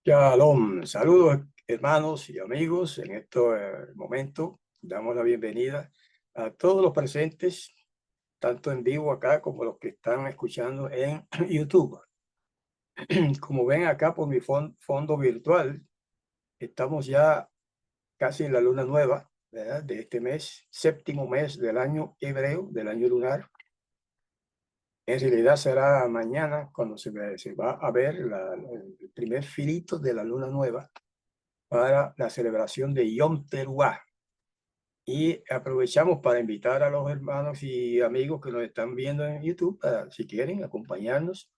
Shalom, saludos hermanos y amigos. En este momento damos la bienvenida a todos los presentes, tanto en vivo acá como los que están escuchando en YouTube. Como ven acá por mi fondo virtual, estamos ya casi en la luna nueva, ¿verdad? De este mes, séptimo mes del año hebreo, del año lunar. En realidad será mañana cuando se va a ver el primer filito de la luna nueva para la celebración de Yom Teruah. Y aprovechamos para invitar a los hermanos y amigos que nos están viendo en YouTube, para, si quieren, acompañarnos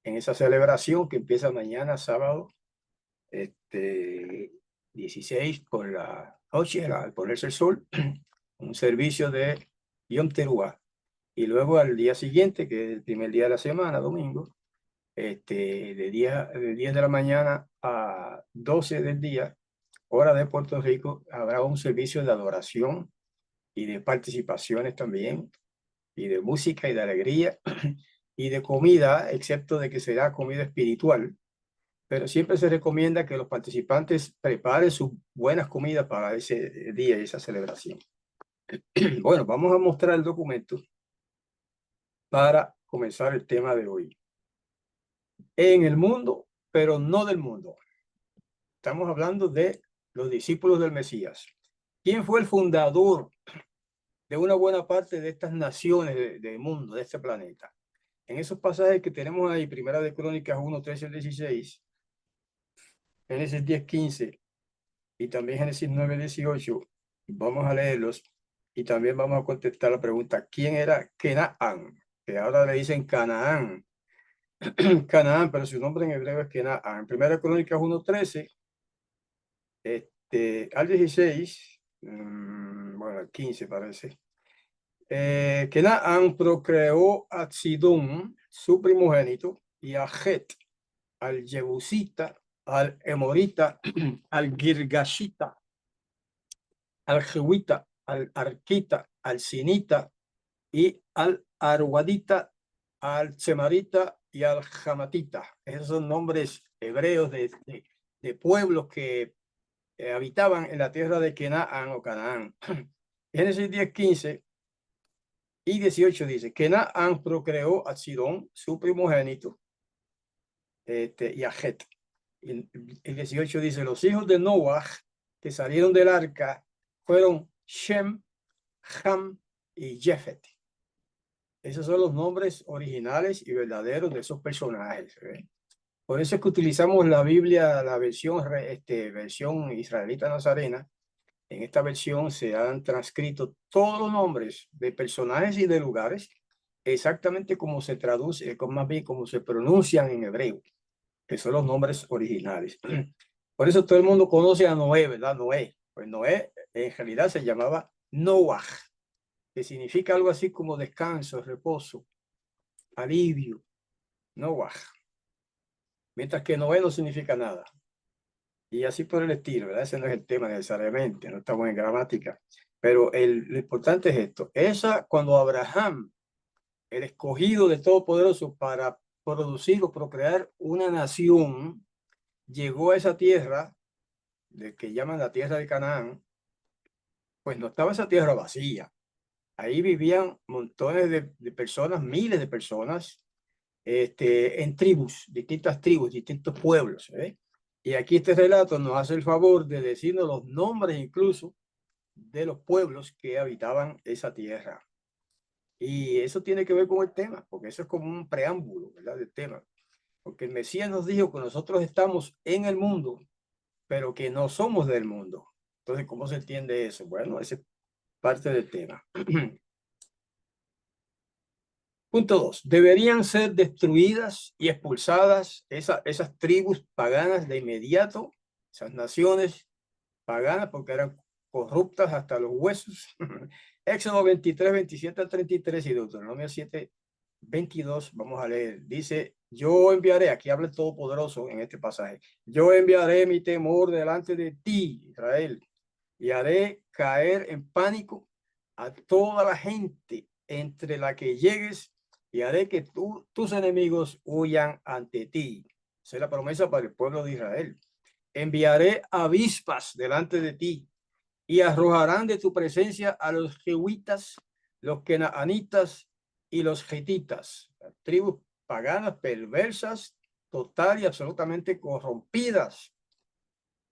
en esa celebración que empieza mañana, sábado, 16 por la noche, al ponerse el sol, un servicio de Yom Teruah. Y luego al día siguiente, que es el primer día de la semana, domingo, de 10 de la mañana a 12 del día, hora de Puerto Rico, habrá un servicio de adoración y de participaciones también, y de música y de alegría, y de comida, excepto de que será comida espiritual, pero siempre se recomienda que los participantes preparen sus buenas comidas para ese día y esa celebración. Bueno, vamos a mostrar el documento para comenzar el tema de hoy. En el mundo, pero no del mundo. Estamos hablando de los discípulos del Mesías. ¿Quién fue el fundador de una buena parte de estas naciones del mundo, de este planeta? En esos pasajes que tenemos ahí, Primera de Crónicas 1, 13 al 16, Génesis 10, 15 y también Génesis 9, 18, vamos a leerlos y también vamos a contestar la pregunta, ¿quién era Kenaán? Que ahora le dicen Canaán. Canaán, pero su nombre en hebreo es Kenaán. Primera de Crónicas 1, 13 al 16, bueno, al 15 parece. Kenaán procreó a Sidón, su primogénito, y a Het, al Jebusita, al Emorita, al Girgashita, al Jewita, al Arquita, al Sinita y al Arwadita, al Chemarita y al Jamatita. Esos son nombres hebreos de pueblos que habitaban en la tierra de Kenaán o Canaán. Génesis 10, 15 y 18 dice, Kenaán procreó a Sidón, su primogénito, y a Het. El 18 dice, los hijos de Noah que salieron del arca fueron Shem, Ham y Jefet. Esos son los nombres originales y verdaderos de esos personajes. Por eso es que utilizamos la Biblia, la versión israelita nazarena. En esta versión se han transcrito todos los nombres de personajes y de lugares exactamente como se traduce, más bien como se pronuncian en hebreo, que son los nombres originales. Por eso todo el mundo conoce a Noé, ¿verdad? Noé. Pues Noé en realidad se llamaba Noah, que significa algo así como descanso, reposo, alivio, Noah. Mientras que Noé no significa nada. Y así por el estilo, ¿verdad? Ese no es el tema necesariamente, no estamos en gramática. Pero lo importante es esto. Cuando Abraham, el escogido de Todopoderoso para producir o procrear una nación, llegó a esa tierra, de que llaman la tierra de Canaán, pues no estaba esa tierra vacía. Ahí vivían montones de personas, miles de personas, en tribus, distintos pueblos. Y aquí este relato nos hace el favor de decirnos los nombres incluso de los pueblos que habitaban esa tierra. Y eso tiene que ver con el tema, porque eso es como un preámbulo, ¿verdad? Del tema. Porque el Mesías nos dijo que nosotros estamos en el mundo, pero que no somos del mundo. Entonces, ¿cómo se entiende eso? Bueno, esa es parte del tema. Punto 2. Deberían ser destruidas y expulsadas esas tribus paganas de inmediato, esas naciones paganas, porque eran corruptas hasta los huesos. Éxodo 23, 27 al 33 y Deuteronomio 7, 22, vamos a leer. Dice, yo enviaré, aquí habla el Todopoderoso en este pasaje, yo enviaré mi temor delante de ti, Israel, y haré caer en pánico a toda la gente entre la que llegues y haré que tus enemigos huyan ante ti. Esa es la promesa para el pueblo de Israel. Enviaré avispas delante de ti y arrojarán de tu presencia a los jehuitas, los kenaanitas y los getitas, tribus paganas, perversas, total y absolutamente corrompidas,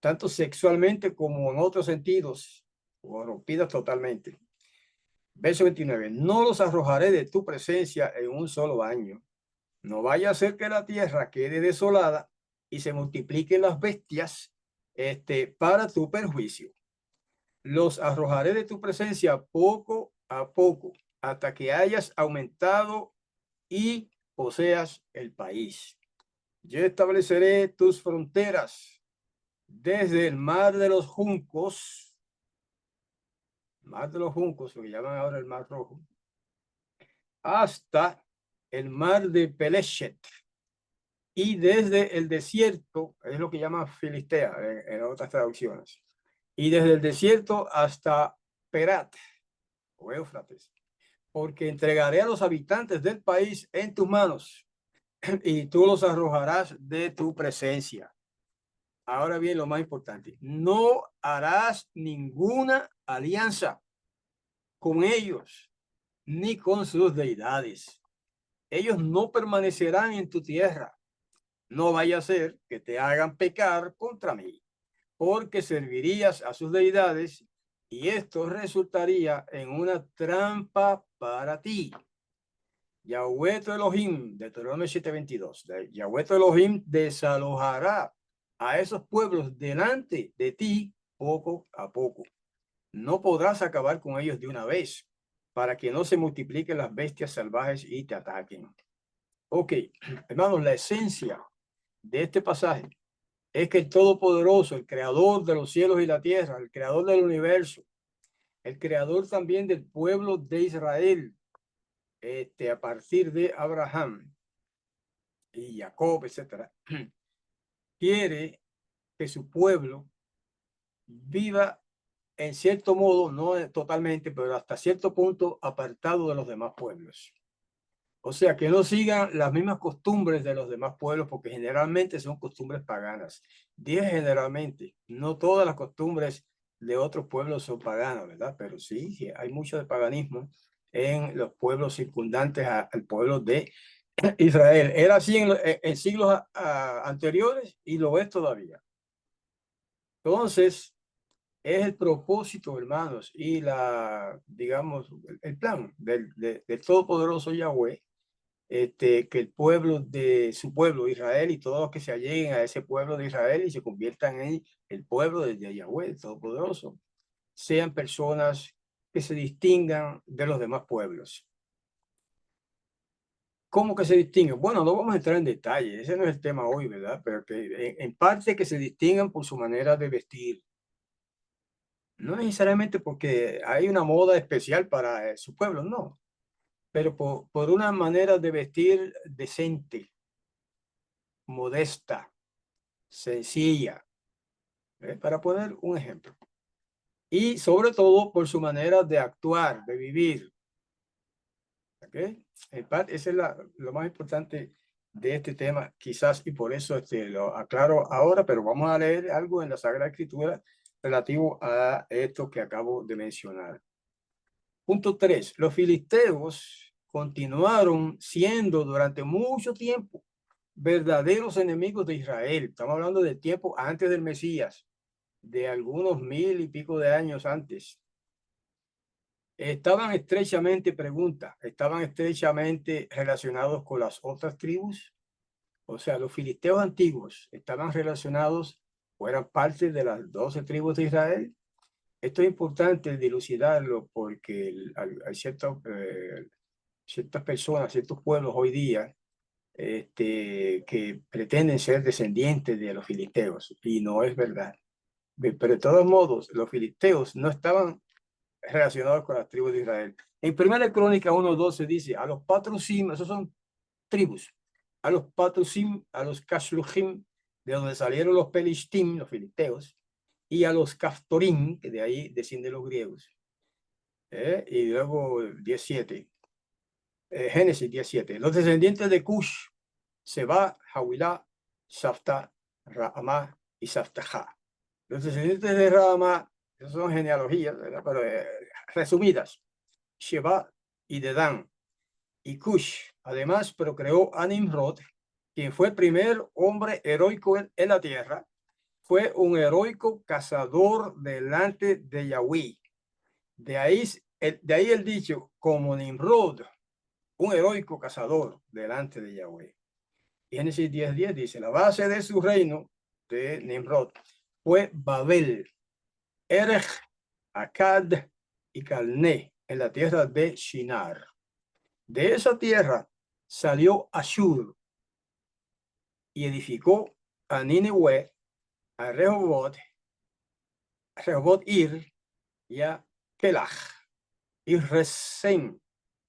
tanto sexualmente como en otros sentidos, corrompidas totalmente. Verso 29, no los arrojaré de tu presencia en un solo año. No vaya a ser que la tierra quede desolada y se multipliquen las bestias para tu perjuicio. Los arrojaré de tu presencia poco a poco, hasta que hayas aumentado y poseas el país. Yo estableceré tus fronteras desde el mar de los juncos, lo que llaman ahora el mar rojo, hasta el mar de Peleshet, y desde el desierto, es lo que llaman Filistea en otras traducciones, y desde el desierto hasta Perat o Éufrates, porque entregaré a los habitantes del país en tus manos y tú los arrojarás de tu presencia. Ahora bien, lo más importante, no harás ninguna alianza con ellos ni con sus deidades. Ellos no permanecerán en tu tierra. No vaya a ser que te hagan pecar contra mí, porque servirías a sus deidades y esto resultaría en una trampa para ti. Yahweh tu Elohim, Deuteronomio 7:22, Yahweh tu Elohim desalojará a esos pueblos delante de ti poco a poco. No podrás acabar con ellos de una vez, para que no se multipliquen las bestias salvajes y te ataquen. Ok, hermanos, la esencia de este pasaje es que el Todopoderoso, el creador de los cielos y la tierra, el creador del universo, el creador también del pueblo de Israel, a partir de Abraham y Jacob, etcétera, quiere que su pueblo viva en cierto modo, no totalmente, pero hasta cierto punto apartado de los demás pueblos. O sea, que no sigan las mismas costumbres de los demás pueblos, porque generalmente son costumbres paganas. Dije generalmente, no todas las costumbres de otros pueblos son paganas, ¿verdad? Pero sí, hay mucho de paganismo en los pueblos circundantes al pueblo de Israel. Era así en siglos anteriores y lo es todavía. Entonces, es el propósito, hermanos, y digamos, el plan del Todopoderoso Yahweh, que el pueblo de su pueblo, Israel, y todos los que se alleguen a ese pueblo de Israel y se conviertan en el pueblo de Yahweh, el Todopoderoso, sean personas que se distingan de los demás pueblos. ¿Cómo que se distinguen? Bueno, no vamos a entrar en detalle, ese no es el tema hoy, ¿verdad? Pero que en parte que se distingan por su manera de vestir. No necesariamente porque hay una moda especial para su pueblo, no, pero por una manera de vestir decente, modesta, sencilla, para poner un ejemplo. Y sobre todo por su manera de actuar, de vivir. ¿Okay? En parte, eso es lo más importante de este tema, quizás, y por eso lo aclaro ahora, pero vamos a leer algo en la Sagrada Escritura relativo a esto que acabo de mencionar. Punto 3. Los filisteos continuaron siendo durante mucho tiempo verdaderos enemigos de Israel. Estamos hablando del tiempo antes del Mesías, de algunos 1000 y pico de años antes. Estaban estrechamente relacionados con las otras tribus. O sea, los filisteos antiguos estaban relacionados o eran parte de las 12 tribus de Israel. Esto es importante dilucidarlo porque hay ciertas personas, ciertos pueblos hoy día que pretenden ser descendientes de los filisteos y no es verdad. Pero de todos modos, los filisteos no estaban relacionados con las tribus de Israel. En 1 Crónica 1:12 dice, a los Patrusim, esos son tribus, a los Patrusim, a los Casluhim, de donde salieron los Pelishtim, los filisteos, y a los Caftorim, que de ahí descienden los griegos. Y luego 17, Génesis 17, los descendientes de Cush, Seba, Hawilá, Safta, Raama y Saftaja. Los descendientes de Raama, esas son genealogías, ¿verdad? Pero resumidas. Sheba y Dedán y Cush. Además, procreó a Nimrod, quien fue el primer hombre heroico en la tierra. Fue un heroico cazador delante de Yahweh. De ahí el dicho, como Nimrod, un heroico cazador delante de Yahweh. Génesis 10:10 dice, la base de su reino, de Nimrod, fue Babel, Erech, Akkad y Calné, en la tierra de Shinar. De esa tierra salió Ashur y edificó a Nínive, a Rehobot Ir y a Kelach y Resen,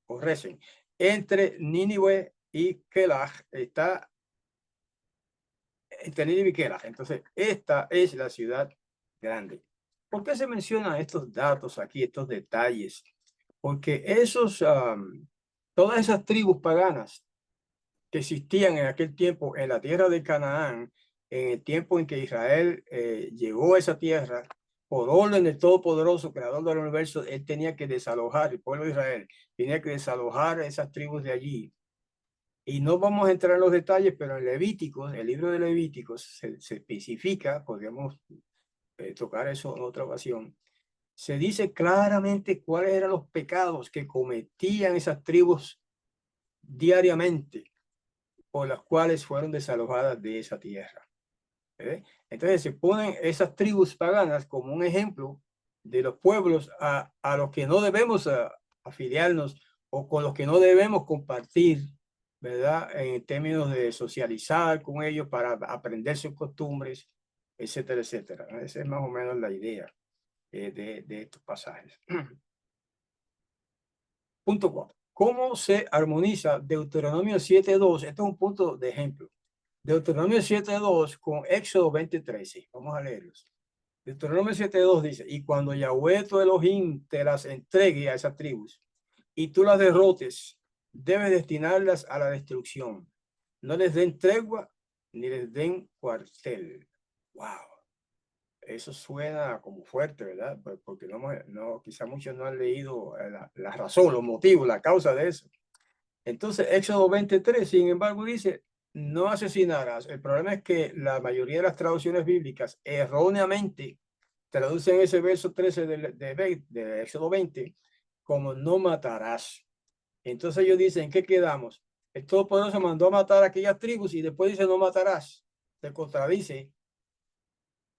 o Resen. Entre Nínive y Kelach está entre Nínive y Kelach. Entonces, esta es la ciudad grande. ¿Por qué se mencionan estos datos aquí, estos detalles? Porque todas esas tribus paganas que existían en aquel tiempo en la tierra de Canaán, en el tiempo en que Israel llegó a esa tierra, por orden del Todopoderoso, Creador del universo, él tenía que desalojar, el pueblo de Israel tenía que desalojar esas tribus de allí. Y no vamos a entrar en los detalles, pero en Levíticos, el libro de Levíticos, se especifica, podríamos tocar eso en otra ocasión, se dice claramente cuáles eran los pecados que cometían esas tribus diariamente, por las cuales fueron desalojadas de esa tierra. Entonces se ponen esas tribus paganas como un ejemplo de los pueblos a los que no debemos afiliarnos o con los que no debemos compartir, ¿verdad? En términos de socializar con ellos para aprender sus costumbres, etcétera, etcétera. Esa es más o menos la idea de estos pasajes. Punto 4. ¿Cómo se armoniza Deuteronomio 7.2? Este es un punto de ejemplo. Deuteronomio 7.2 con Éxodo 20.13. Vamos a leerlos. Deuteronomio 7.2 dice, y cuando Yahweh tu Elohim te las entregue a esas tribus y tú las derrotes, debes destinarlas a la destrucción. No les den tregua ni les den cuartel. Wow. Eso suena como fuerte, ¿verdad? Porque quizá muchos no han leído la razón, los motivos, la causa de eso. Entonces, Éxodo 23, sin embargo, dice, no asesinarás. El problema es que la mayoría de las traducciones bíblicas erróneamente traducen ese verso 13 de Éxodo 20 como no matarás. Entonces ellos dicen, ¿en qué quedamos? El Todopoderoso mandó a matar a aquellas tribus y después dice no matarás. Se contradice.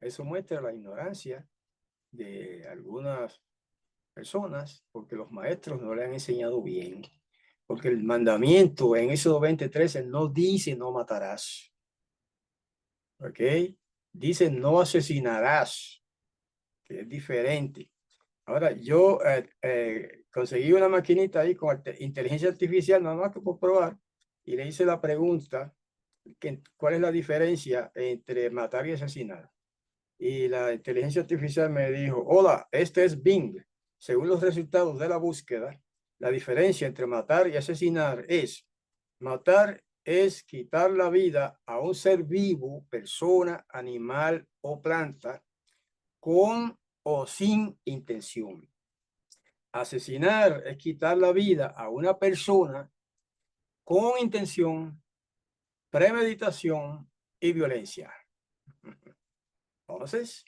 Eso muestra la ignorancia de algunas personas porque los maestros no le han enseñado bien. Porque el mandamiento en Éxodo 20:13 no dice no matarás. ¿Ok? Dice no asesinarás, que es diferente. Ahora, yo conseguí una maquinita ahí con inteligencia artificial, nada más que por probar, y le hice la pregunta, ¿cuál es la diferencia entre matar y asesinar? Y la inteligencia artificial me dijo, hola, este es Bing. Según los resultados de la búsqueda, la diferencia entre matar y asesinar es, matar es quitar la vida a un ser vivo, persona, animal o planta, con o sin intención. Asesinar es quitar la vida a una persona con intención, premeditación y violencia. Entonces,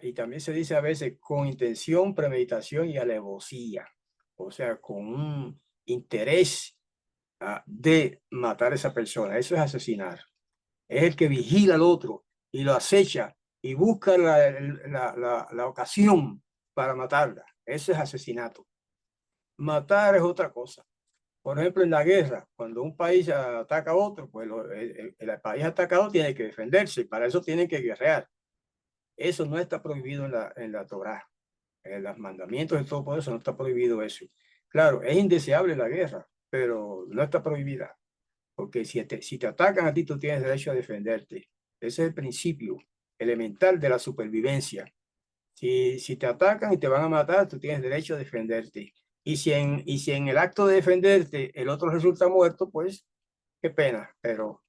y también se dice a veces con intención, premeditación y alevosía, o sea, con un interés de matar a esa persona. Eso es asesinar. Es el que vigila al otro y lo acecha y busca la ocasión para matarla. Eso es asesinato. Matar es otra cosa. Por ejemplo, en la guerra, cuando un país ataca a otro, pues el país atacado tiene que defenderse y para eso tiene que guerrear. Eso no está prohibido en la Torá. En los mandamientos de todo por eso no está prohibido eso. Claro, es indeseable la guerra, pero no está prohibida. Porque si te atacan a ti, tú tienes derecho a defenderte. Ese es el principio elemental de la supervivencia. Si te atacan y te van a matar, tú tienes derecho a defenderte. Y si en el acto de defenderte el otro resulta muerto, pues qué pena, pero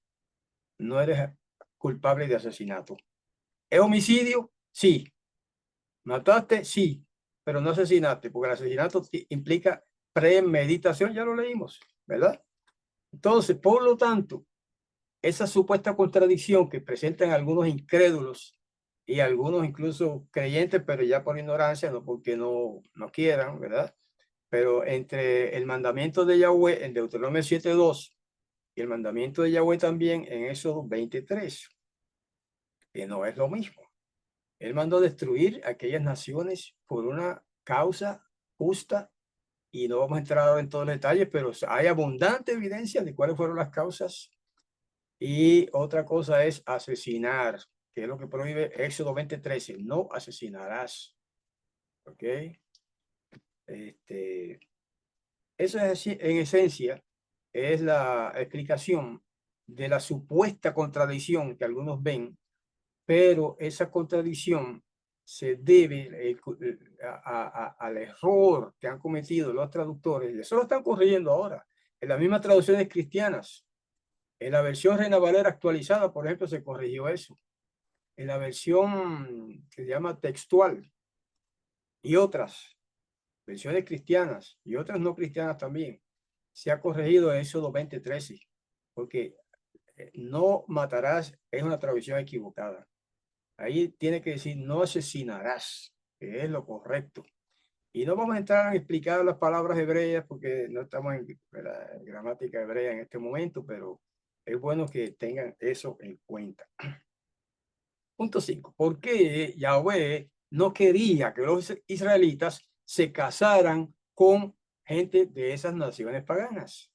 no eres culpable de asesinato. ¿Es homicidio? Sí. ¿Mataste? Sí, pero no asesinaste, porque el asesinato implica premeditación, ya lo leímos, ¿verdad? Entonces, por lo tanto, esa supuesta contradicción que presentan algunos incrédulos y algunos incluso creyentes, pero ya por ignorancia, no porque no quieran, ¿verdad? Pero entre el mandamiento de Yahweh en Deuteronomio 7:2 y el mandamiento de Yahweh también en Éxodo 23, que no es lo mismo. Él mandó destruir aquellas naciones por una causa justa y no vamos a entrar en todos los detalles, pero hay abundante evidencia de cuáles fueron las causas. Y otra cosa es asesinar, que es lo que prohíbe Éxodo 20:13, no asesinarás. ¿Ok? Eso es así, en esencia, es la explicación de la supuesta contradicción que algunos ven, pero esa contradicción se debe al error que han cometido los traductores, y eso lo están corrigiendo ahora, en las mismas traducciones cristianas. En la versión Reina Valera actualizada, por ejemplo, se corrigió eso. En la versión que se llama textual y otras versiones cristianas y otras no cristianas también, se ha corregido Éxodo 20:13, porque no matarás es una traducción equivocada. Ahí tiene que decir no asesinarás, que es lo correcto. Y no vamos a entrar a explicar las palabras hebreas porque no estamos en la gramática hebrea en este momento, pero es bueno que tengan eso en cuenta. Punto 5. ¿Por qué Yahweh no quería que los israelitas se casaran con gente de esas naciones paganas?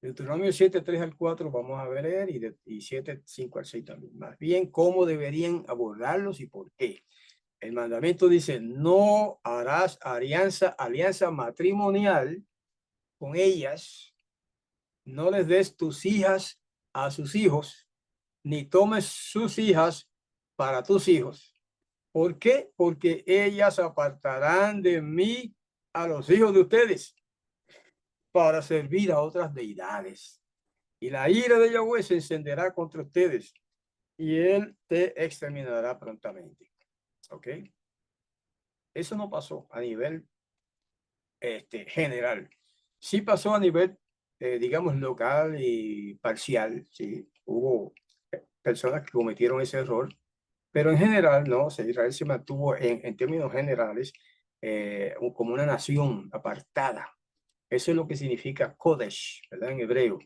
Deuteronomio 7:3-4 vamos a ver y 7:5-6 también. Más bien, cómo deberían abordarlos y por qué. El mandamiento dice, no harás alianza matrimonial con ellas, no les des tus hijas a sus hijos, ni tomes sus hijas para tus hijos. ¿Por qué? Porque ellas apartarán de mí a los hijos de ustedes para servir a otras deidades. Y la ira de Yahweh se encenderá contra ustedes y él te exterminará prontamente. ¿Ok? Eso no pasó a nivel general. Sí pasó a nivel, digamos, local y parcial. Sí, hubo personas que cometieron ese error, pero en general, no, Israel se mantuvo en términos generales como una nación apartada. Eso es lo que significa Kodesh, ¿verdad? En hebreo.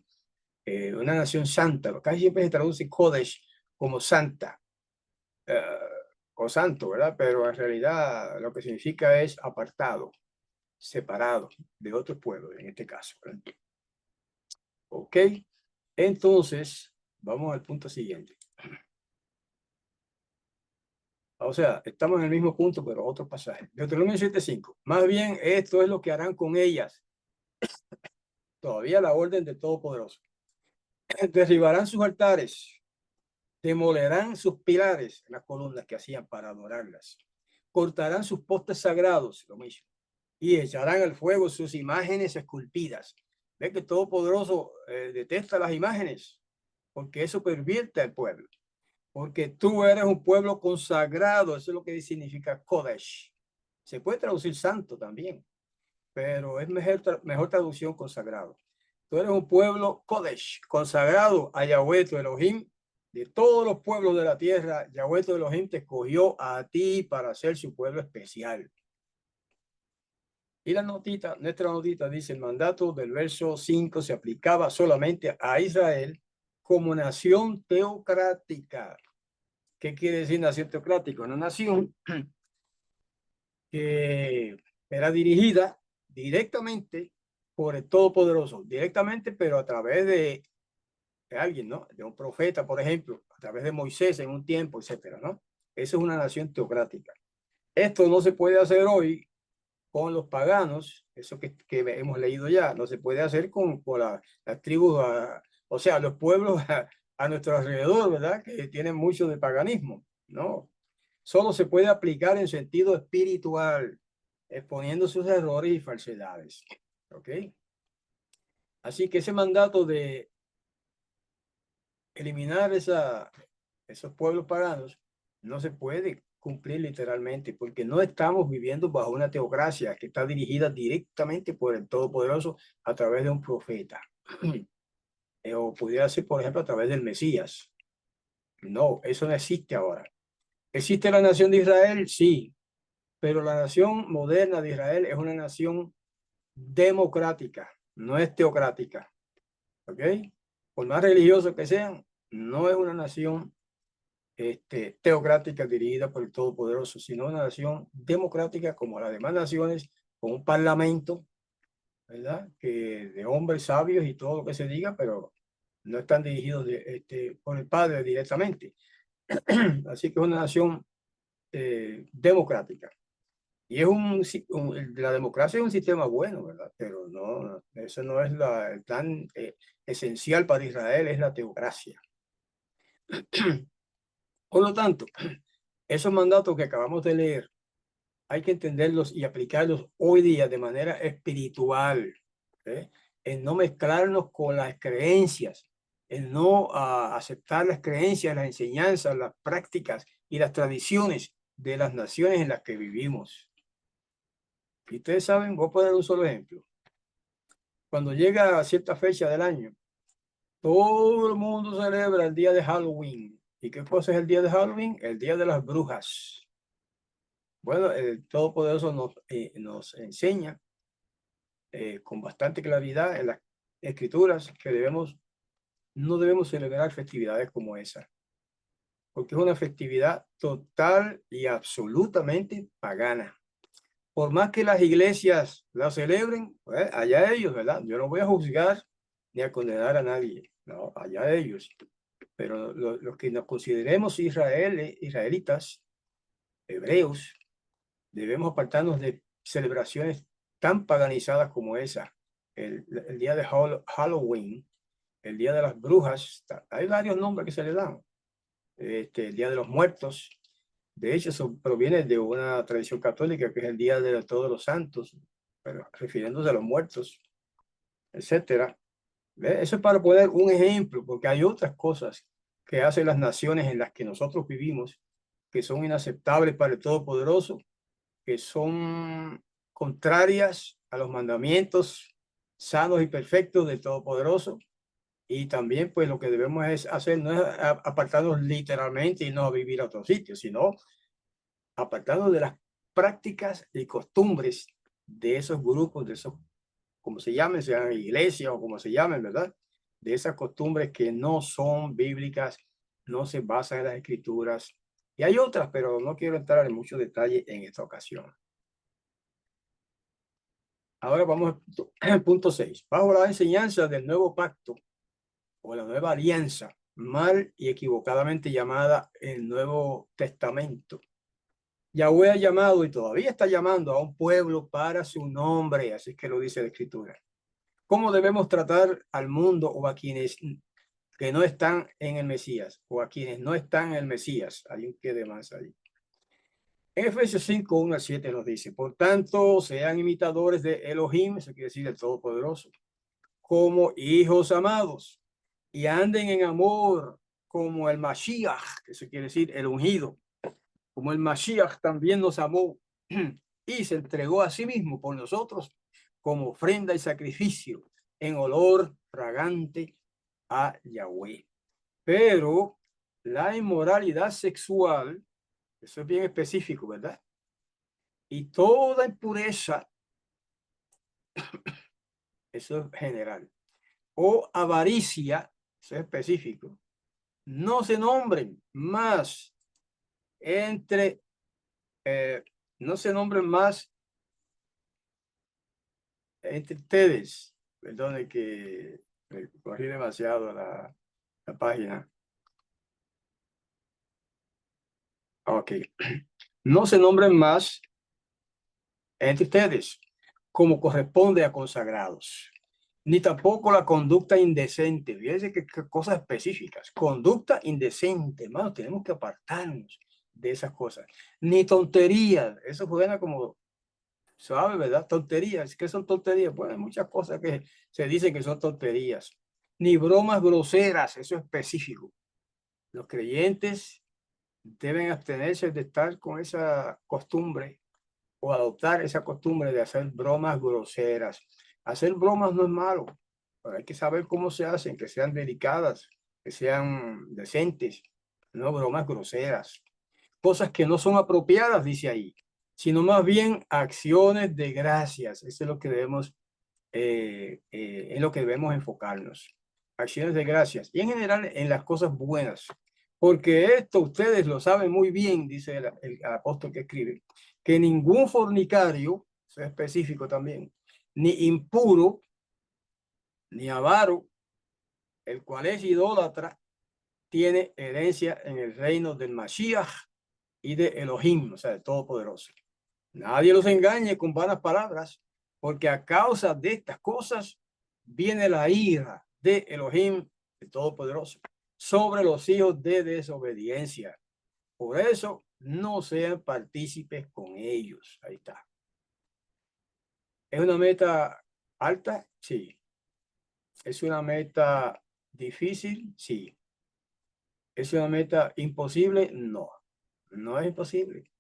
Una nación santa. Casi siempre se traduce Kodesh como santa eh, o santo, ¿verdad? Pero en realidad lo que significa es apartado, separado de otros pueblos, en este caso, ¿verdad? Ok, entonces vamos al punto siguiente. O sea, estamos en el mismo punto, pero otro pasaje. Deuteronomio 7:5. Más bien, esto es lo que harán con ellas. Todavía la orden del Todopoderoso. Derribarán sus altares, demolerán sus pilares, las columnas que hacían para adorarlas. Cortarán sus postes sagrados, lo mismo. Y echarán al fuego sus imágenes esculpidas. Ve que el Todopoderoso detesta las imágenes, porque eso pervierte al pueblo. Porque tú eres un pueblo consagrado, eso es lo que significa Kodesh. Se puede traducir santo también, pero es mejor traducción consagrado. Tú eres un pueblo Kodesh, consagrado a Yahweh tu Elohim. De todos los pueblos de la tierra, Yahweh tu Elohim te escogió a ti para ser su pueblo especial. Y la notita, nuestra notita dice, el mandato del verso 5 se aplicaba solamente a Israel como nación teocrática. ¿Qué quiere decir nación teocrática? Una nación que era dirigida directamente por el Todopoderoso, directamente, pero a través de alguien, ¿no? De un profeta, por ejemplo, a través de Moisés en un tiempo, etcétera, ¿no? Eso es una nación teocrática. Esto no se puede hacer hoy con los paganos, eso que hemos leído ya, no se puede hacer con las tribus, o sea, los pueblos a nuestro alrededor, ¿verdad? Que tienen mucho de paganismo, ¿no? Solo se puede aplicar en sentido espiritual, exponiendo sus errores y falsedades. ¿Ok? Así que ese mandato de eliminar esos pueblos paganos no se puede cumplir literalmente, porque no estamos viviendo bajo una teocracia que está dirigida directamente por el Todopoderoso a través de un profeta. O pudiera ser, por ejemplo, a través del Mesías. No, eso no existe ahora. ¿Existe la nación de Israel? Sí, pero la nación moderna de Israel es una nación democrática, no es teocrática. ¿Ok? Por más religiosos que sean, no es una nación teocrática dirigida por el Todopoderoso, sino una nación democrática como las demás naciones, con un parlamento, ¿verdad? Que de hombres sabios y todo lo que se diga, pero no están dirigidos por el Padre directamente. Así que es una nación democrática. Y la democracia es un sistema bueno, ¿verdad? Pero no, eso no es el tan esencial para Israel, es la teocracia. Por lo tanto, esos mandatos que acabamos de leer, hay que entenderlos y aplicarlos hoy día de manera espiritual, ¿eh? En no mezclarnos con las creencias, en no aceptar las creencias, las enseñanzas, las prácticas y las tradiciones de las naciones en las que vivimos. Y ustedes saben, voy a poner un solo ejemplo. Cuando llega a cierta fecha del año, todo el mundo celebra el día de Halloween. ¿Y qué cosa es el día de Halloween? El día de las brujas. Bueno, el Todopoderoso nos enseña con bastante claridad en las escrituras que no debemos celebrar festividades como esa, porque es una festividad total y absolutamente pagana. Por más que las iglesias la celebren, pues, allá ellos, ¿verdad? Yo no voy a juzgar ni a condenar a nadie, no, allá ellos. Pero los que nos consideremos israelitas, hebreos, debemos apartarnos de celebraciones tan paganizadas como esa. El día de Halloween, el día de las brujas, hay varios nombres que se le dan. El día de los muertos. De hecho, eso proviene de una tradición católica que es el día de todos los santos, pero refiriéndose a los muertos, etcétera. Eso es para poner un ejemplo, porque hay otras cosas que hacen las naciones en las que nosotros vivimos que son inaceptables para el Todopoderoso, que son contrarias a los mandamientos sanos y perfectos del Todopoderoso. Y también, pues, lo que debemos hacer no es apartarnos literalmente y no a vivir a otro sitio, sino apartarnos de las prácticas y costumbres de esos grupos, de esos, como se llamen, sean iglesias o como se llamen, ¿verdad? De esas costumbres que no son bíblicas, no se basan en las escrituras. Y hay otras, pero no quiero entrar en mucho detalle en esta ocasión. Ahora vamos al punto 6. Bajo la enseñanza del nuevo pacto o la nueva alianza, mal y equivocadamente llamada el Nuevo Testamento, Yahweh ha llamado y todavía está llamando a un pueblo para su nombre, así que lo dice la Escritura. ¿Cómo debemos tratar al mundo o a quienes que no están en el Mesías o a quienes no están en el Mesías? Hay un qué de más ahí. En Efesios 5, 1 al 7 nos dice, por tanto, sean imitadores de Elohim, eso quiere decir el Todopoderoso, como hijos amados, y anden en amor como el Mashiach, que eso quiere decir el ungido, como el Mashiach también nos amó y se entregó a sí mismo por nosotros como ofrenda y sacrificio en olor fragante a Yahweh. Pero la inmoralidad sexual, eso es bien específico, ¿verdad? Y toda impureza, eso es general, o avaricia, eso es específico, no se nombren más entre, no se nombren más entre ustedes. Perdone que me corrí demasiado la página. Ok. No se nombren más entre ustedes como corresponde a consagrados, ni tampoco la conducta indecente. Fíjense que cosas específicas. Conducta indecente, hermano, tenemos que apartarnos de esas cosas. Ni tonterías. Eso suena como suave, ¿verdad? Tonterías. ¿Qué son tonterías? Bueno, hay muchas cosas que se dicen que son tonterías. ni bromas groseras, eso es específico. Los creyentes deben abstenerse de estar con esa costumbre o adoptar esa costumbre de hacer bromas groseras. Hacer bromas no es malo, pero hay que saber cómo se hacen, que sean delicadas, que sean decentes, no bromas groseras. Cosas que no son apropiadas, dice ahí, sino más bien acciones de gracias. Eso es lo que debemos, en lo que debemos enfocarnos. Acciones de gracias. Y en general en las cosas buenas. Porque esto ustedes lo saben muy bien, dice el apóstol que escribe, que ningún fornicario, eso es específico también, ni impuro, ni avaro, el cual es idólatra, tiene herencia en el reino del Mashiach y de Elohim, o sea, del Todopoderoso. Nadie los engañe con vanas palabras, porque a causa de estas cosas viene la ira de Elohim, el Todopoderoso, sobre los hijos de desobediencia. Por eso no sean partícipes con ellos. Ahí está. ¿Es una meta alta? Sí. ¿Es una meta difícil? Sí. ¿Es una meta imposible? No. No es imposible.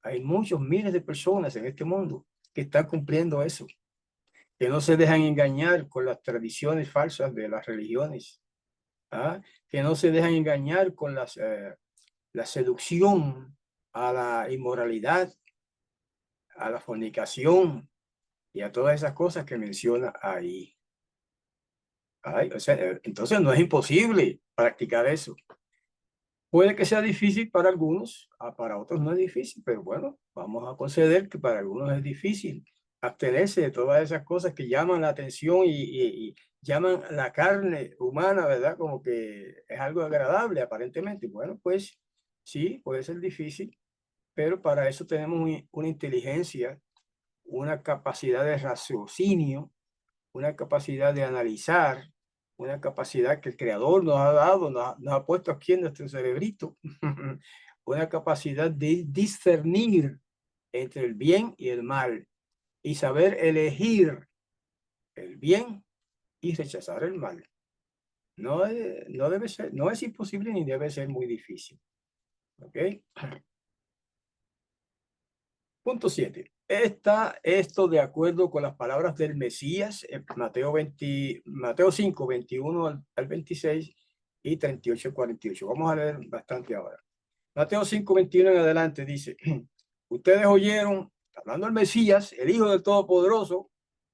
Hay muchos miles de personas en este mundo que están cumpliendo eso, que no se dejan engañar con las tradiciones falsas de las religiones, ¿ah? Que no se dejan engañar con la seducción a la inmoralidad, a la fornicación y a todas esas cosas que menciona ahí. Ay, o sea, entonces no es imposible practicar eso. Puede que sea difícil para algunos, para otros no es difícil, pero bueno, vamos a conceder que para algunos es difícil abstenerse de todas esas cosas que llaman la atención y llaman la carne humana, ¿verdad? Como que es algo agradable aparentemente. Bueno, pues sí, puede ser difícil, pero para eso tenemos una inteligencia, una capacidad de raciocinio, una capacidad de analizar, una capacidad que el creador nos ha dado, nos ha puesto aquí en nuestro cerebrito, una capacidad de discernir entre el bien y el mal y saber elegir el bien y rechazar el mal. No, no debe ser, no es imposible ni debe ser muy difícil. ¿Ok? Punto 7. Está esto de acuerdo con las palabras del Mesías en Mateo 5, 21 al 26 y 38 al 48. Vamos a leer bastante ahora. Mateo 5, 21 en adelante dice, ustedes oyeron, hablando del Mesías, el Hijo del Todopoderoso,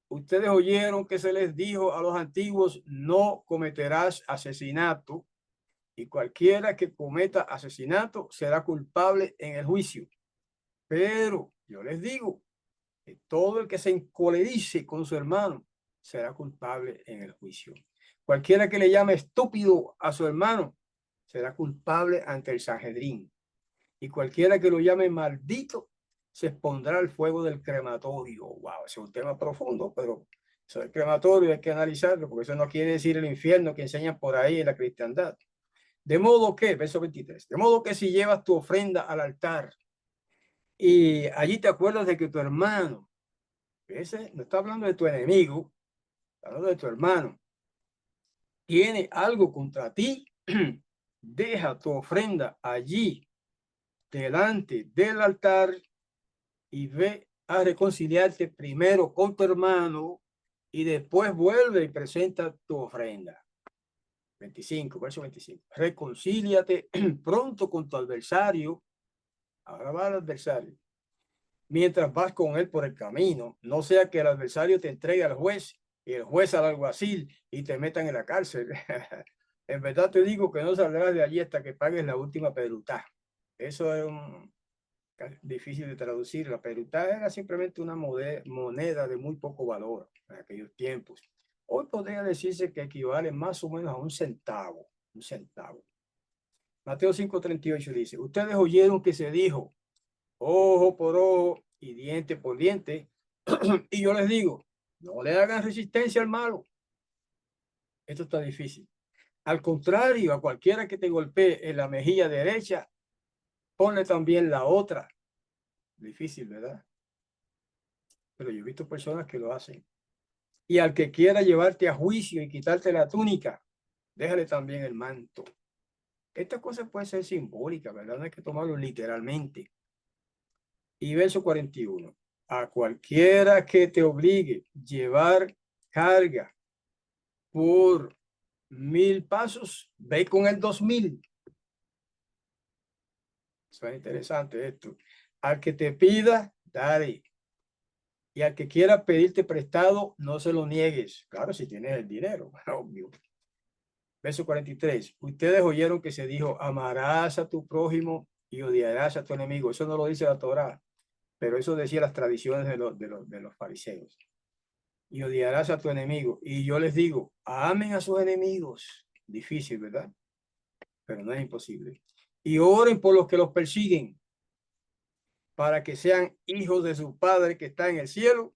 ustedes oyeron que se les dijo a los antiguos, no cometerás asesinato, y cualquiera que cometa asesinato será culpable en el juicio. Pero yo les digo, que todo el que se encolerice con su hermano será culpable en el juicio. Cualquiera que le llame estúpido a su hermano será culpable ante el Sanhedrín. Y cualquiera que lo llame maldito se expondrá al fuego del crematorio. Wow, ese es un tema profundo, pero eso del crematorio hay que analizarlo, porque eso no quiere decir el infierno que enseñan por ahí en la cristiandad. De modo que, verso 23, de modo que si llevas tu ofrenda al altar y allí te acuerdas de que tu hermano, ese no está hablando de tu enemigo, está hablando de tu hermano, tiene algo contra ti, deja tu ofrenda allí delante del altar y ve a reconciliarte primero con tu hermano y después vuelve y presenta tu ofrenda. 25, verso 25. Reconcíliate pronto con tu adversario. Ahora va el adversario. Mientras vas con él por el camino, no sea que el adversario te entregue al juez y el juez al alguacil y te metan en la cárcel. En verdad te digo que no saldrás de allí hasta que pagues la última perutá. Eso es difícil de traducir. La perutá era simplemente una moneda de muy poco valor en aquellos tiempos. Hoy podría decirse que equivale más o menos a un centavo. Un centavo. Mateo 5:38 dice, ustedes oyeron que se dijo, ojo por ojo y diente por diente. Y yo les digo, no le hagan resistencia al malo. Esto está difícil. Al contrario, a cualquiera que te golpee en la mejilla derecha, ponle también la otra. Difícil, ¿verdad? Pero yo he visto personas que lo hacen. Y al que quiera llevarte a juicio y quitarte la túnica, déjale también el manto. Esta cosa puede ser simbólica, ¿verdad? No hay que tomarlo literalmente. Y verso 41. A cualquiera que te obligue a llevar carga por 1000 pasos, ve con el 2000. Eso es interesante esto. Al que te pida, dale. Y al que quiera pedirte prestado, no se lo niegues. Claro, si tienes el dinero, obvio. Verso 43. Ustedes oyeron que se dijo, amarás a tu prójimo y odiarás a tu enemigo. Eso no lo dice la Torá, pero eso decía las tradiciones de los fariseos. Y odiarás a tu enemigo. Y yo les digo, amen a sus enemigos. Difícil, ¿verdad? Pero no es imposible. Y oren por los que los persiguen, para que sean hijos de su Padre que está en el cielo,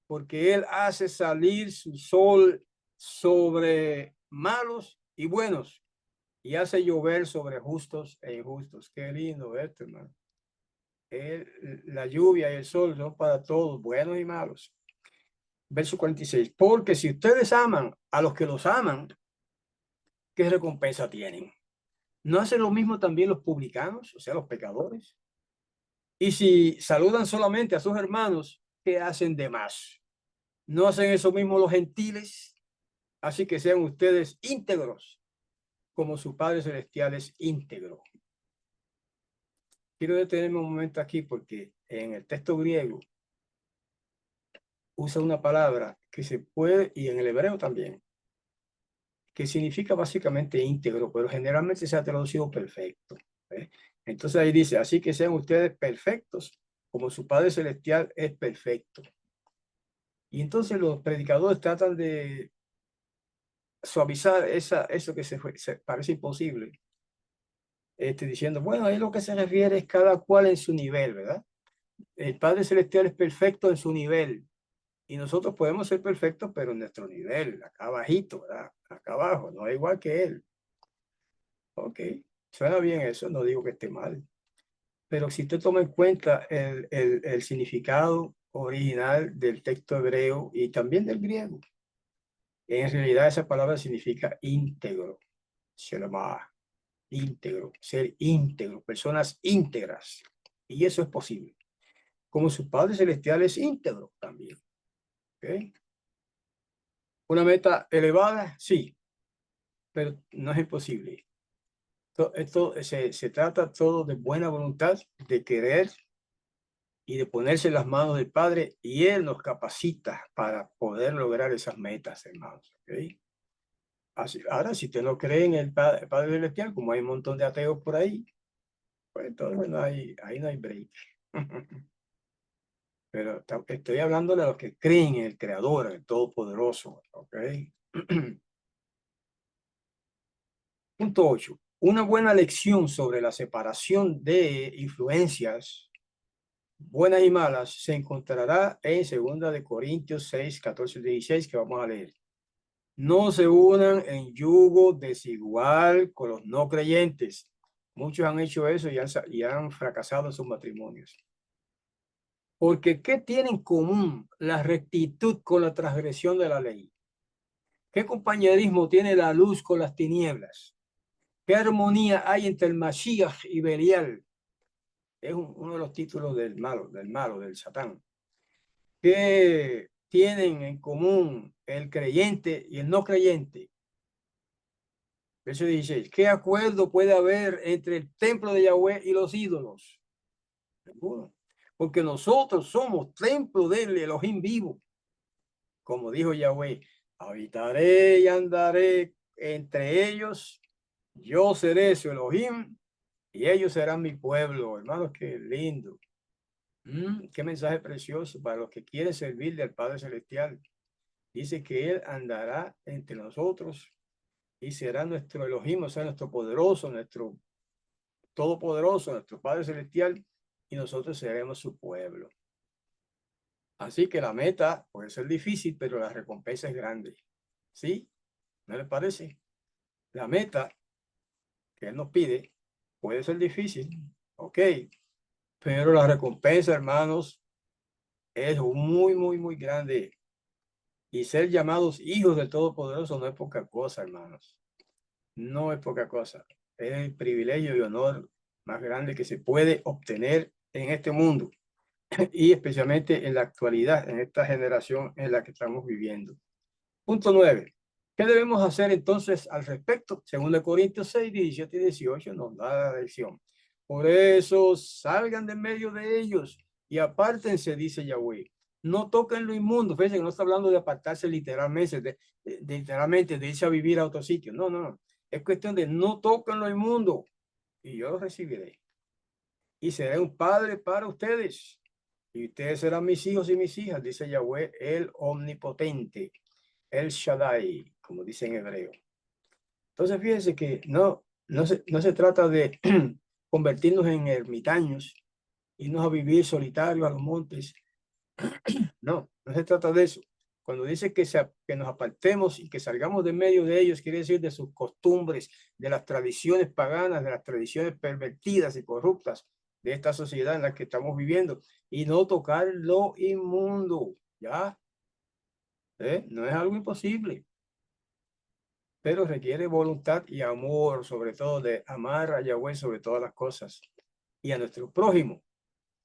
porque Él hace salir su sol sobre malos y buenos, y hace llover sobre justos e injustos. Qué lindo esto, hermano. La lluvia y el sol son para todos, buenos y malos. Verso 46. Porque si ustedes aman a los que los aman, ¿qué recompensa tienen? ¿No hacen lo mismo también los publicanos, o sea, los pecadores? Y si saludan solamente a sus hermanos, ¿qué hacen de más? ¿No hacen eso mismo los gentiles? Así que sean ustedes íntegros, como su Padre Celestial es íntegro. Quiero detenerme un momento aquí porque en el texto griego usa una palabra que se puede, y en el hebreo también, que significa básicamente íntegro, pero generalmente se ha traducido perfecto. ¿Eh? Entonces ahí dice, así que sean ustedes perfectos, como su Padre Celestial es perfecto. Y entonces los predicadores tratan de suavizar eso que se parece imposible, diciendo, bueno, ahí lo que se refiere es cada cual en su nivel, ¿verdad? El Padre Celestial es perfecto en su nivel y nosotros podemos ser perfectos, pero en nuestro nivel, acá abajito, ¿verdad? Acá abajo, no es igual que Él. Ok, suena bien eso, no digo que esté mal, pero si usted toma en cuenta el significado original del texto hebreo y también del griego, en realidad esa palabra significa íntegro, shelomah, íntegro, ser íntegro, personas íntegras. Y eso es posible. Como su Padre Celestial es íntegro también. ¿Okay? Una meta elevada, sí, pero no es imposible. Esto se trata todo de buena voluntad, de querer y de ponerse en las manos del Padre, y Él nos capacita para poder lograr esas metas, hermanos. ¿Okay? Así, ahora, si usted no cree en el Padre Celestial, como hay un montón de ateos por ahí, pues entonces ahí no hay break. Pero estoy hablando de los que creen en el Creador, en el Todopoderoso. ¿Ok? Punto 8. Una buena lección sobre la separación de influencias buenas y malas se encontrará en 2 Corintios 6, 14 y 16, que vamos a leer. No se unan en yugo desigual con los no creyentes. Muchos han hecho eso y han fracasado en sus matrimonios. Porque ¿qué tiene en común la rectitud con la transgresión de la ley? ¿Qué compañerismo tiene la luz con las tinieblas? ¿Qué armonía hay entre el Mashiach y Belial? Es uno de los títulos del malo, del Satán. ¿Qué tienen en común el creyente y el no creyente? Verso 16. ¿Qué acuerdo puede haber entre el templo de Yahweh y los ídolos? Ninguno. Porque nosotros somos templo del Elohim vivo. Como dijo Yahweh, habitaré y andaré entre ellos, yo seré su Elohim y ellos serán mi pueblo. Hermanos, qué lindo. Qué mensaje precioso para los que quieren servirle al Padre Celestial. Dice que Él andará entre nosotros y será nuestro Elohim, o sea, nuestro poderoso, nuestro todopoderoso, nuestro Padre Celestial, y nosotros seremos su pueblo. Así que la meta puede ser difícil, pero la recompensa es grande. ¿Sí? ¿No les parece? La meta que Él nos pide puede ser difícil, ok, pero la recompensa, hermanos, es muy, muy, muy grande. Y ser llamados hijos del Todopoderoso no es poca cosa, hermanos. no es poca cosa. Es el privilegio y honor más grande que se puede obtener en este mundo y especialmente en la actualidad, en esta generación en la que estamos viviendo. Punto 9. ¿Qué debemos hacer entonces al respecto? Según de Corintios 6, 17 y 18 nos da la lección. Por eso salgan de medio de ellos y apártense, dice Yahweh. No toquen lo inmundo. Fíjense que no está hablando de apartarse literalmente, literalmente de irse a vivir a otro sitio. No, no, no. Es cuestión de no toquen lo inmundo y yo lo recibiré. Y seré un padre para ustedes. Y ustedes serán mis hijos y mis hijas, dice Yahweh, el omnipotente, el Shaddai, como dice en hebreo. Entonces, fíjense que no se trata de convertirnos en ermitaños, irnos a vivir solitarios a los montes. No se trata de eso. Cuando dice que nos apartemos y que salgamos de medio de ellos, quiere decir de sus costumbres, de las tradiciones paganas, de las tradiciones pervertidas y corruptas de esta sociedad en la que estamos viviendo y no tocar lo inmundo, ¿ya? No es algo imposible, pero requiere voluntad y amor, sobre todo de amar a Yahweh sobre todas las cosas y a nuestro prójimo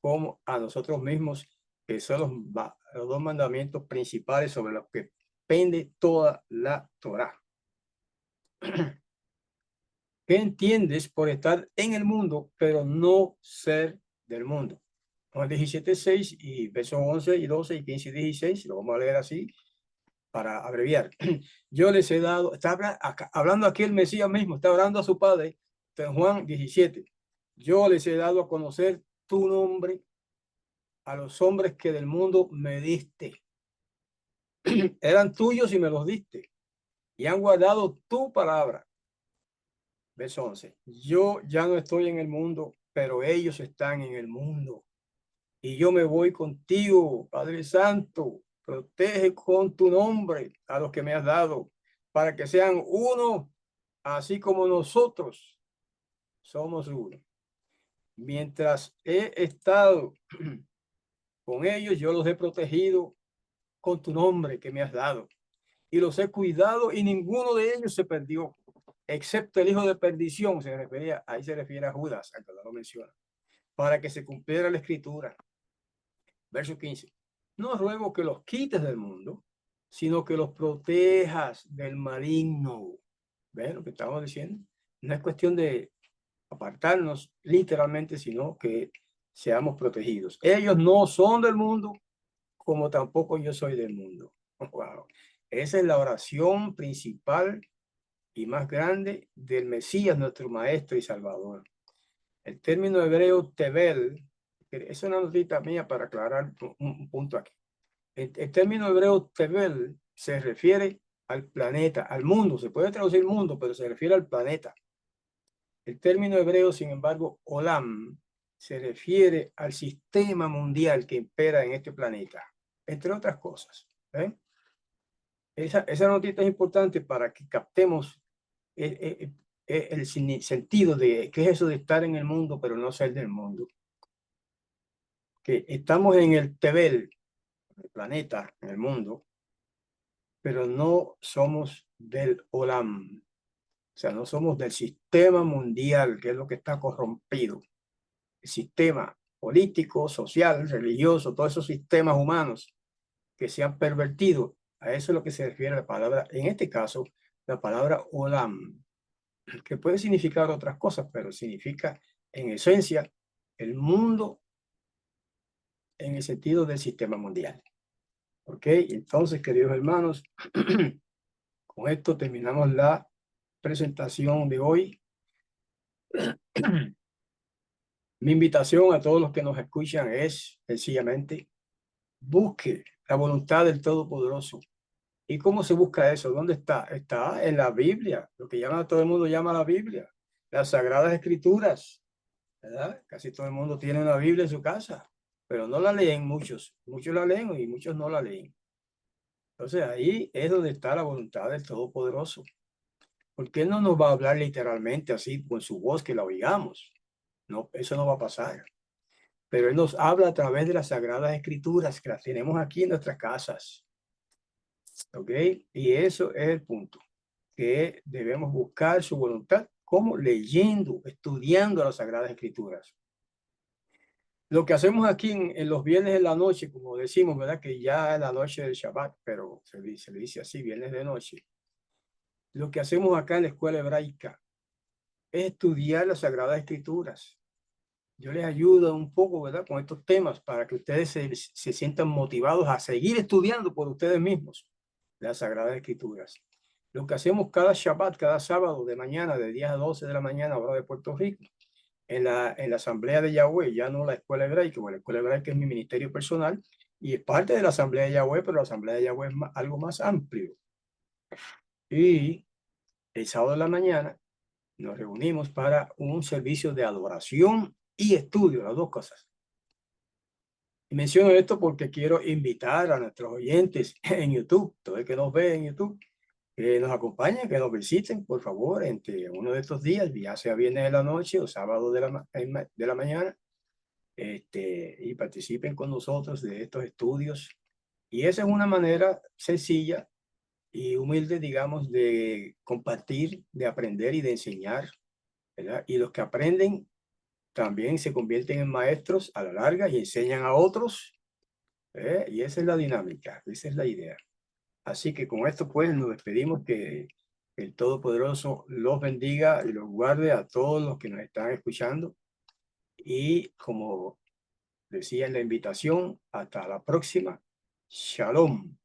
como a nosotros mismos, que son los dos mandamientos principales sobre los que pende toda la Torá. ¿Qué entiendes por estar en el mundo, pero no ser del mundo? Juan 17:6 y versos 11 y 12 y 15 y 16, lo vamos a leer así para abreviar. Yo les he dado, hablando aquí el Mesías mismo, está hablando a su padre, en Juan 17. Yo les he dado a conocer tu nombre a los hombres que del mundo me diste. Eran tuyos y me los diste. Y han guardado tu palabra. Verso 11. Yo ya no estoy en el mundo, pero ellos están en el mundo. Y yo me voy contigo, Padre Santo. Protege con tu nombre a los que me has dado, para que sean uno, así como nosotros somos uno. Mientras he estado con ellos, yo los he protegido con tu nombre que me has dado. Y los he cuidado y ninguno de ellos se perdió, excepto el hijo de perdición, ahí se refiere a Judas, aunque no lo menciona, para que se cumpliera la escritura. Verso 15. No ruego que los quites del mundo, sino que los protejas del maligno. ¿Ven lo que estamos diciendo? No es cuestión de apartarnos literalmente, sino que seamos protegidos. Ellos no son del mundo, como tampoco yo soy del mundo. Wow. Esa es la oración principal y más grande del Mesías, nuestro Maestro y Salvador. El término hebreo Tevel, es una notita mía para aclarar un punto aquí. El término hebreo Tevel se refiere al planeta, al mundo. Se puede traducir mundo, pero se refiere al planeta. El término hebreo, sin embargo, Olam, se refiere al sistema mundial que impera en este planeta, entre otras cosas. Esa notita es importante para que captemos el sentido de qué es eso de estar en el mundo, pero no ser del mundo. Que estamos en el Tevel, el planeta, en el mundo, pero no somos del Olam. O sea, no somos del sistema mundial, que es lo que está corrompido. El sistema político, social, religioso, todos esos sistemas humanos que se han pervertido. A eso es lo que se refiere la palabra, en este caso, la palabra Olam, que puede significar otras cosas, pero significa en esencia el mundo en el sentido del sistema mundial. ¿Ok? Entonces, queridos hermanos, con esto terminamos la presentación de hoy. Mi invitación a todos los que nos escuchan es sencillamente busque la voluntad del Todopoderoso. ¿Y cómo se busca eso? ¿Dónde está? Está en la Biblia, lo que llama todo el mundo llama la Biblia, las Sagradas Escrituras, ¿verdad? Casi todo el mundo tiene una Biblia en su casa, pero no la leen muchos. Muchos la leen y muchos no la leen. Entonces ahí es donde está la voluntad del Todopoderoso. ¿Por qué no nos va a hablar literalmente así con su voz que la oigamos? No, eso no va a pasar. Pero Él nos habla a través de las Sagradas Escrituras que las tenemos aquí en nuestras casas. ¿Ok? Y eso es el punto. que debemos buscar su voluntad, como leyendo, estudiando las Sagradas Escrituras. Lo que hacemos aquí en los viernes de la noche, como decimos, ¿verdad? Que ya es la noche del Shabbat, pero se le dice así, viernes de noche. Lo que hacemos acá en la escuela hebraica es estudiar las Sagradas Escrituras. Yo les ayudo un poco, ¿verdad? Con estos temas para que ustedes se sientan motivados a seguir estudiando por ustedes mismos las Sagradas Escrituras. Lo que hacemos cada Shabbat, cada sábado de mañana, de 10 a 12 de la mañana, hora de Puerto Rico, en la Asamblea de Yahweh, ya no la Escuela Hebraica, bueno, la Escuela Hebraica es mi ministerio personal y es parte de la Asamblea de Yahweh, pero la Asamblea de Yahweh es algo más amplio. Y el sábado de la mañana nos reunimos para un servicio de adoración y estudio, las dos cosas. Y menciono esto porque quiero invitar a nuestros oyentes en YouTube, todo el que nos ve en YouTube, que nos acompañen, que nos visiten, por favor, entre uno de estos días, ya sea viernes de la noche o sábado de la mañana, y participen con nosotros de estos estudios. Y esa es una manera sencilla y humilde, digamos, de compartir, de aprender y de enseñar, ¿verdad? Y los que aprenden también se convierten en maestros a la larga y enseñan a otros, ¿eh? Y esa es la dinámica, esa es la idea. Así que con esto pues nos despedimos, que el Todopoderoso los bendiga y los guarde a todos los que nos están escuchando. Y como decía en la invitación, hasta la próxima. Shalom.